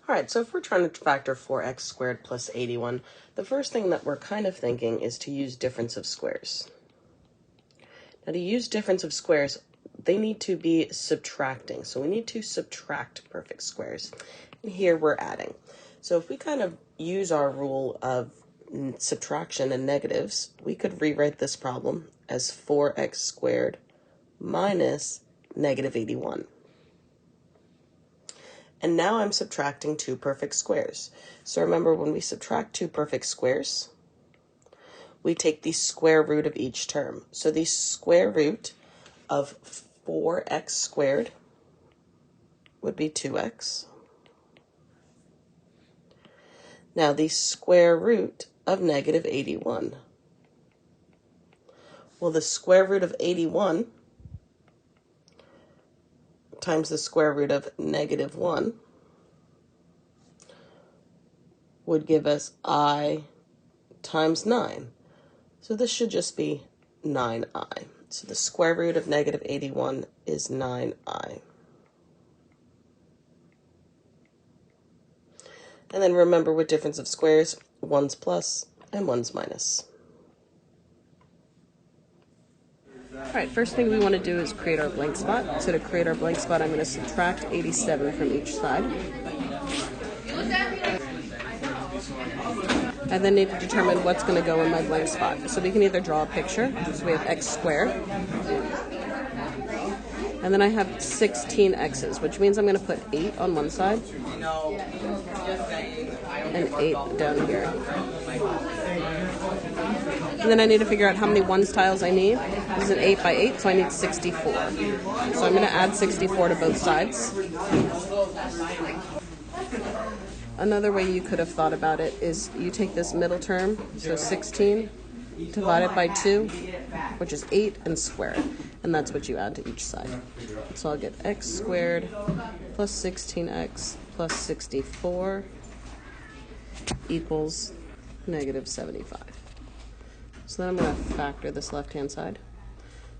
All right, so if we're trying to factor 4x squared plus 81, the first thing that we're kind of thinking is to use difference of squares. Now, to use difference of squares, they need to be subtracting. So we need to subtract perfect squares. And here we're adding. So if we kind of use our rule of subtraction and negatives, we could rewrite this problem as 4x squared minus negative 81. And now I'm subtracting two perfect squares. So remember, when we subtract two perfect squares, we take the square root of each term. So the square root of 4x squared would be 2x. Now the square root of negative 81. Well, the square root of 81 times the square root of negative 1 would give us I times 9. So this should just be 9I. So the square root of negative 81 is 9I. And then remember, with difference of squares, one's plus and one's minus. All right, first thing we want to do is create our blank spot. So to create our blank spot, I'm going to subtract 87 from each side. I then need to determine what's going to go in my blank spot. So we can either draw a picture. So we have x squared. And then I have 16 x's, which means I'm going to put 8 on one side and 8 down here. And then I need to figure out how many ones tiles I need. This is an 8 by 8, so I need 64. So I'm going to add 64 to both sides. Another way you could have thought about it is you take this middle term, so 16, divide it by 2, which is 8, and square it. And that's what you add to each side. So I'll get x squared plus 16x plus 64 equals negative 75. So then I'm going to factor this left-hand side.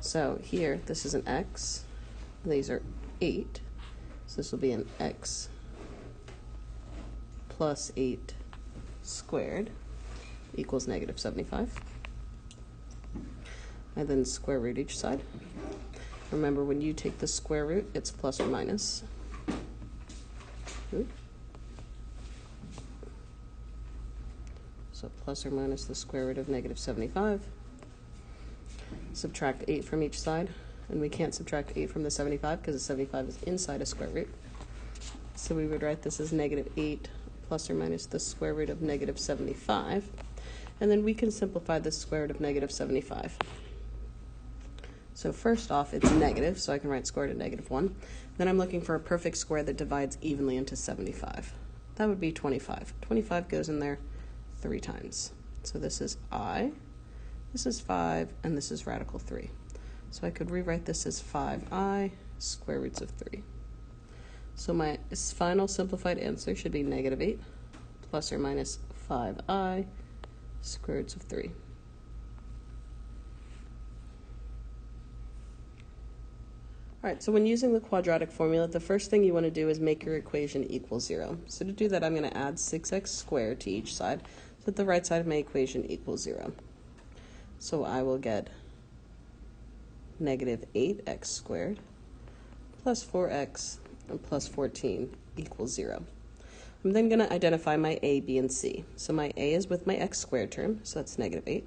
So here, this is an x. These are 8. So this will be an x plus 8 squared equals negative 75. I then square root each side. Remember, when you take the square root, it's plus or minus. So plus or minus the square root of negative 75. Subtract 8 from each side. And we can't subtract 8 from the 75 because the 75 is inside a square root. So we would write this as negative 8 plus or minus the square root of negative 75. And then we can simplify the square root of negative 75. So first off, it's negative, so I can write square root of negative 1. Then I'm looking for a perfect square that divides evenly into 75. That would be 25. 25 goes in there 3 times. So this is I, this is 5, and this is radical 3. So I could rewrite this as 5I square roots of 3. So my final simplified answer should be negative 8 plus or minus 5I square roots of 3. All right, so when using the quadratic formula, the first thing you want to do is make your equation equal 0. So to do that, I'm going to add 6x squared to each side so that the right side of my equation equals 0. So I will get negative 8x squared plus 4x and plus 14 equals 0. I'm then going to identify my a, b, and c. So my a is with my x squared term, so that's negative 8.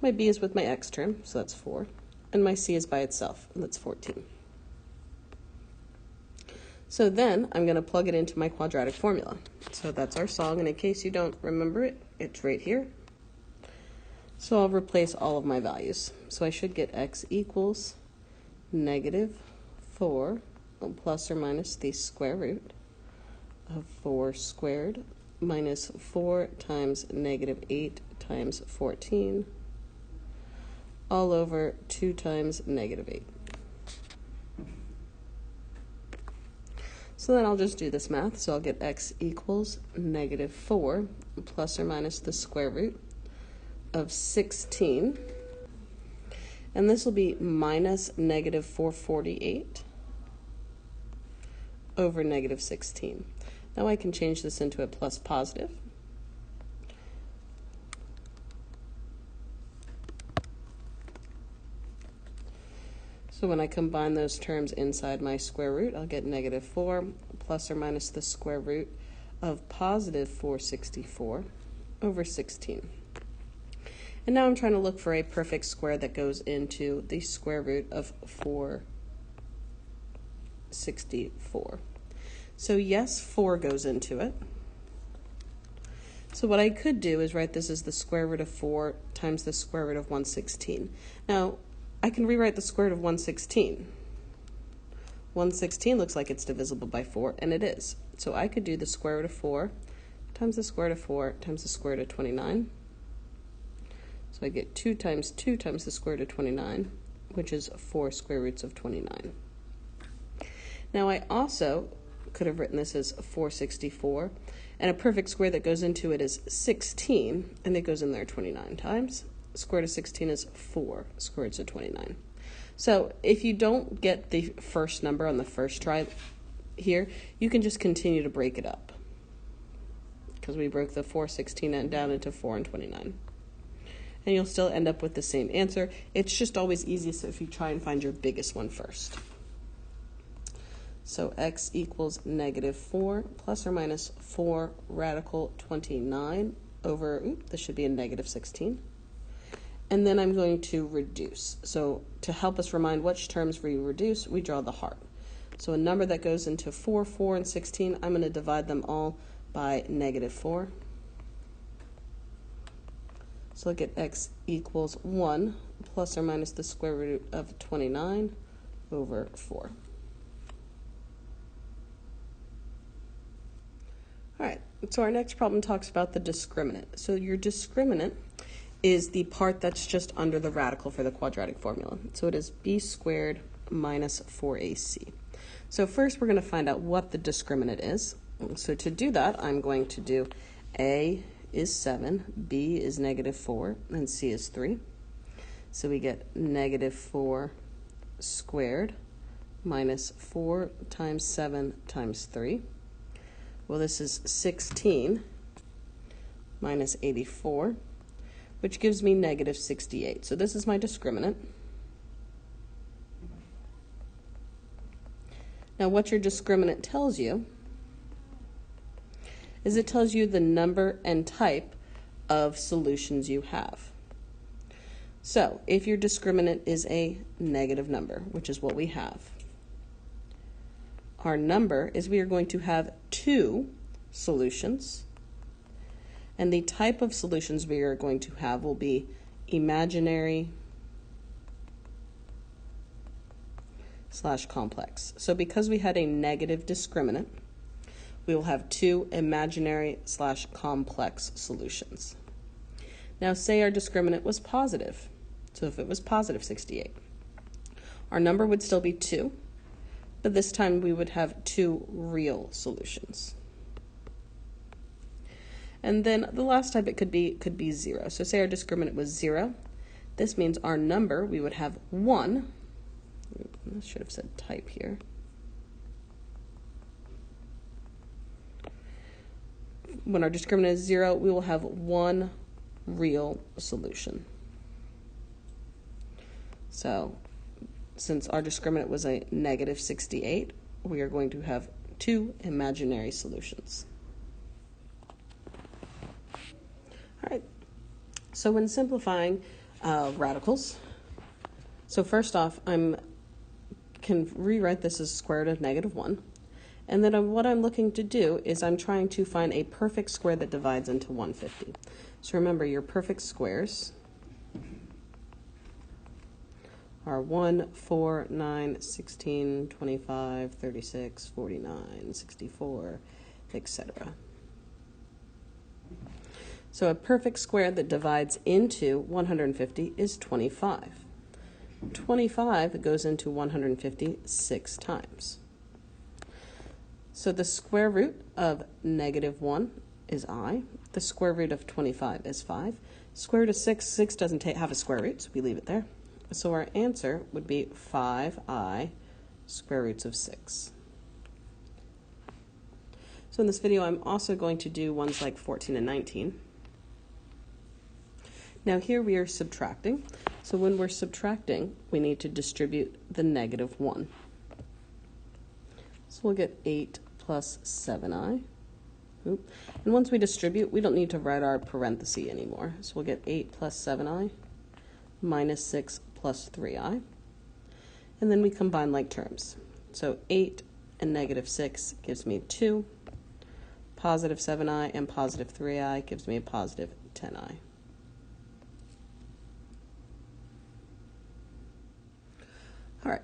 My b is with my x term, so that's 4. And my c is by itself, and that's 14. So then I'm going to plug it into my quadratic formula. So that's our song, and in case you don't remember it, it's right here. So I'll replace all of my values. So I should get x equals negative 4 plus or minus the square root of 4 squared minus 4 times negative 8 times 14 all over 2 times negative 8. So then I'll just do this math. So I'll get x equals negative 4 plus or minus the square root of 16. And this will be minus negative 448 over negative 16. Now I can change this into a plus positive. So when I combine those terms inside my square root, I'll get negative 4 plus or minus the square root of positive 464 over 16. And now I'm trying to look for a perfect square that goes into the square root of 464. So yes, 4 goes into it. So what I could do is write this as the square root of 4 times the square root of 116. Now, I can rewrite the square root of 116. 116 looks like it's divisible by 4, and it is. So I could do the square root of 4 times the square root of 4 times the square root of 29. So I get 2 times the square root of 29, which is 4 square roots of 29. Now I also could have written this as 464, and a perfect square that goes into it is 16, and it goes in there 29 times. Square root of 16 is 4 square roots of 29. So if you don't get the first number on the first try here, you can just continue to break it up, because we broke the 416 down into 4 and 29. And you'll still end up with the same answer. It's just always easiest if you try and find your biggest one first. So x equals negative 4 plus or minus 4 radical 29 over, this should be a negative 16. And then I'm going to reduce. So to help us remind which terms we reduce, we draw the heart. So a number that goes into 4, 4, and 16, I'm going to divide them all by negative 4. So look at x equals 1 plus or minus the square root of 29 over 4. All right, so our next problem talks about the discriminant. So your discriminant is the part that's just under the radical for the quadratic formula. So it is b squared minus 4ac. So first we're going to find out what the discriminant is. So to do that, I'm going to do a is 7, b is negative 4, and c is 3. So we get negative 4 squared minus 4 times 7 times 3. Well, this is 16 minus 84, which gives me negative 68. So this is my discriminant. Now what your discriminant tells you is it tells you the number and type of solutions you have. So if your discriminant is a negative number, which is what we have, our number is we are going to have 2 solutions, and the type of solutions we are going to have will be imaginary / complex. So because we had a negative discriminant, we will have 2 imaginary / complex solutions. Now say our discriminant was positive. So if it was positive 68, our number would still be 2, but this time we would have 2 real solutions. And then the last type it could be 0. So say our discriminant was 0. This means our number, we would have 1. I should have said type here. When our discriminant is 0, we will have 1 real solution. So since our discriminant was a negative 68, we are going to have 2 imaginary solutions. All right, so when simplifying radicals, so first off, I can rewrite this as square root of negative 1. And then what I'm looking to do is I'm trying to find a perfect square that divides into 150. So remember, your perfect squares are 1, 4, 9, 16, 25, 36, 49, 64, etc. So a perfect square that divides into 150 is 25. 25 goes into 150 6 times. So the square root of negative 1 is I. The square root of 25 is 5. Square root of 6 doesn't have a square root, so we leave it there. So our answer would be 5i square roots of 6. So in this video, I'm also going to do ones like 14 and 19. Now here we are subtracting. So when we're subtracting, we need to distribute the negative 1. So we'll get 8 plus 7i. And once we distribute, we don't need to write our parenthesis anymore. So we'll get 8 plus 7i minus 6 plus 3i. And then we combine like terms. So 8 and negative 6 gives me 2. Positive 7i and positive 3i gives me a positive 10i. All right,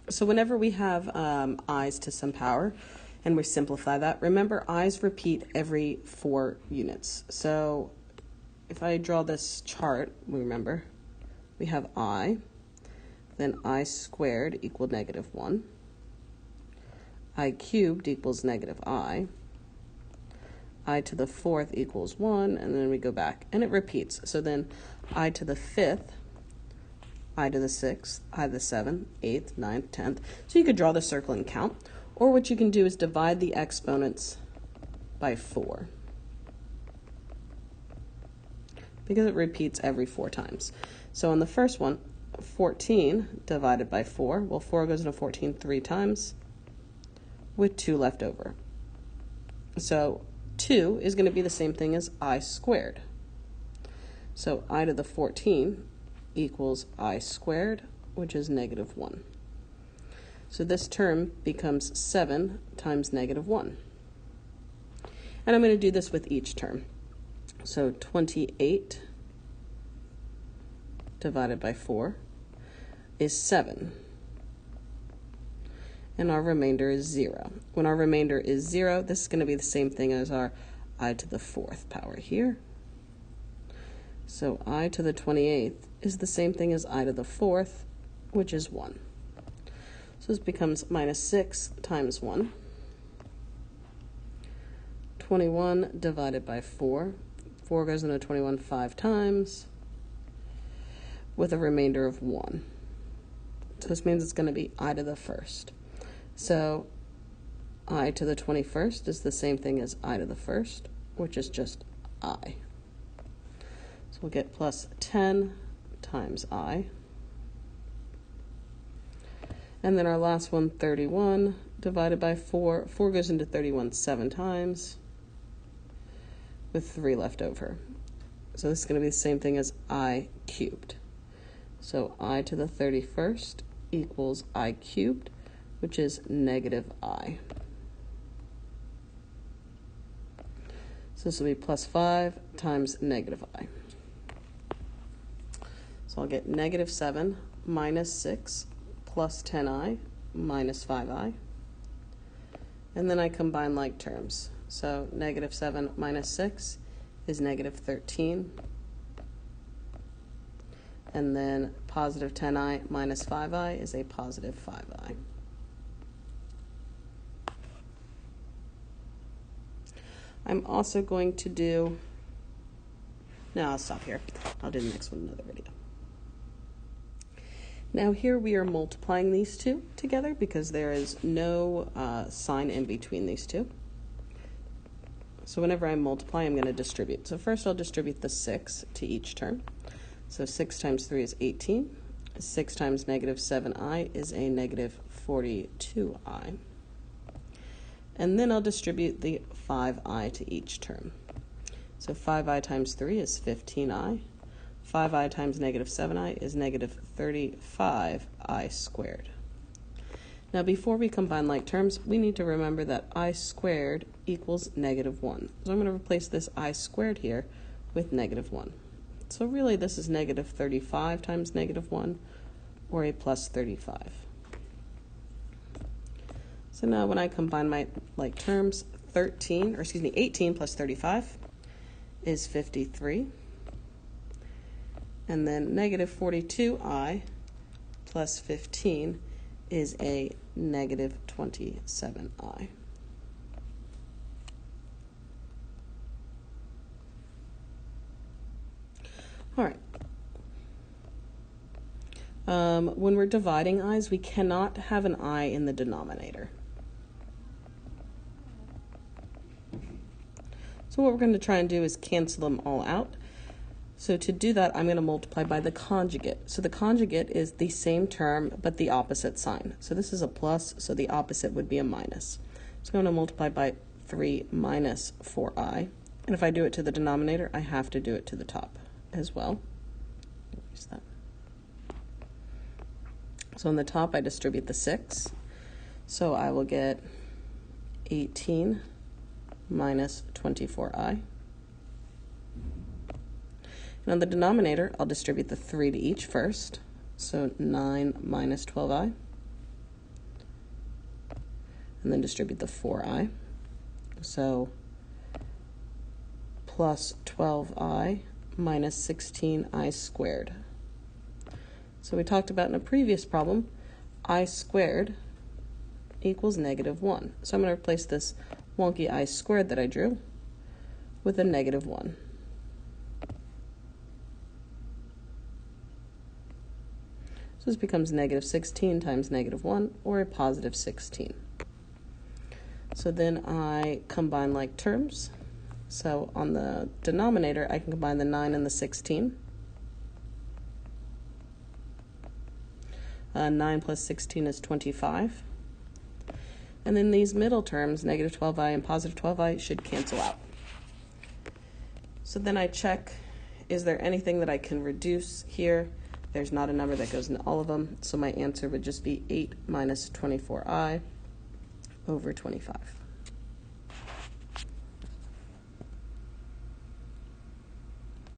so whenever we have i's to some power and we simplify that, remember i's repeat every 4 units. So if I draw this chart, remember, we have I, then I squared equal negative 1, I cubed equals negative I to the 4th equals 1, and then we go back, and it repeats. So then I to the 5th, I to the 6th, I to the 7th, 8th, 9th, 10th. So you could draw the circle and count. Or what you can do is divide the exponents by 4. Because it repeats every 4 times. So on the first one, 14 divided by 4. Well, 4 goes into 14 3 times with 2 left over. So 2 is going to be the same thing as I squared. So I to the 14 equals I squared, which is negative 1. So this term becomes 7 times negative 1. And I'm going to do this with each term. So 28 divided by 4 is 7. And our remainder is 0. When our remainder is 0, this is going to be the same thing as our I to the 4th power here. So I to the 28th is the same thing as I to the 4th, which is 1. So this becomes minus 6 times 1. 21 divided by 4. 4 goes into 21 5 times with a remainder of 1. So this means it's going to be I to the 1st. So I to the 21st is the same thing as I to the 1st, which is just I. So we'll get plus 10 times I. And then our last one, 31 divided by 4. 4 goes into 31 7 times with 3 left over. So this is going to be the same thing as I cubed. So I to the 31st equals I cubed, which is negative I. So this will be plus 5 times negative I. So I'll get negative 7 minus 6 plus 10i minus 5i. And then I combine like terms. So negative 7 minus 6 is negative 13. And then positive 10i minus 5i is a positive 5i. I'm also going to do, no, I'll stop here. I'll do the next one in another video. Now here we are multiplying these two together because there is no sign in between these two. So whenever I multiply, I'm going to distribute. So first I'll distribute the 6 to each term. So 6 times 3 is 18. 6 times negative 7i is a negative 42i. And then I'll distribute the 5i to each term. So 5i times 3 is 15i. 5i times negative 7i is negative 35i squared. Now before we combine like terms, we need to remember that I squared equals negative 1. So I'm going to replace this I squared here with negative 1. So really this is negative 35 times negative 1, or a plus 35. So now when I combine my like terms, 18 plus 35 is 53. And then negative 42i plus 15 is a negative 27i. All right. When we're dividing i's, we cannot have an I in the denominator. So what we're going to try and do is cancel them all out. So to do that, I'm going to multiply by the conjugate. So the conjugate is the same term, but the opposite sign. So this is a plus, so the opposite would be a minus. So I'm going to multiply by 3 minus 4i. And if I do it to the denominator, I have to do it to the top as well. Use that. So on the top, I distribute the 6. So I will get 18 minus 24i. And on the denominator, I'll distribute the 3 to each first. So 9 minus 12i. And then distribute the 4i. So plus 12i minus 16i squared. So we talked about in a previous problem, I squared equals negative 1. So I'm going to replace this wonky I squared that I drew with a negative 1. So this becomes negative 16 times negative 1, or a positive 16. So then I combine like terms. So on the denominator, I can combine the 9 and the 16. 9 plus 16 is 25. And then these middle terms, negative 12i and positive 12i, should cancel out. So then I check, is there anything that I can reduce here? There's not a number that goes into all of them, so my answer would just be 8 minus 24i over 25.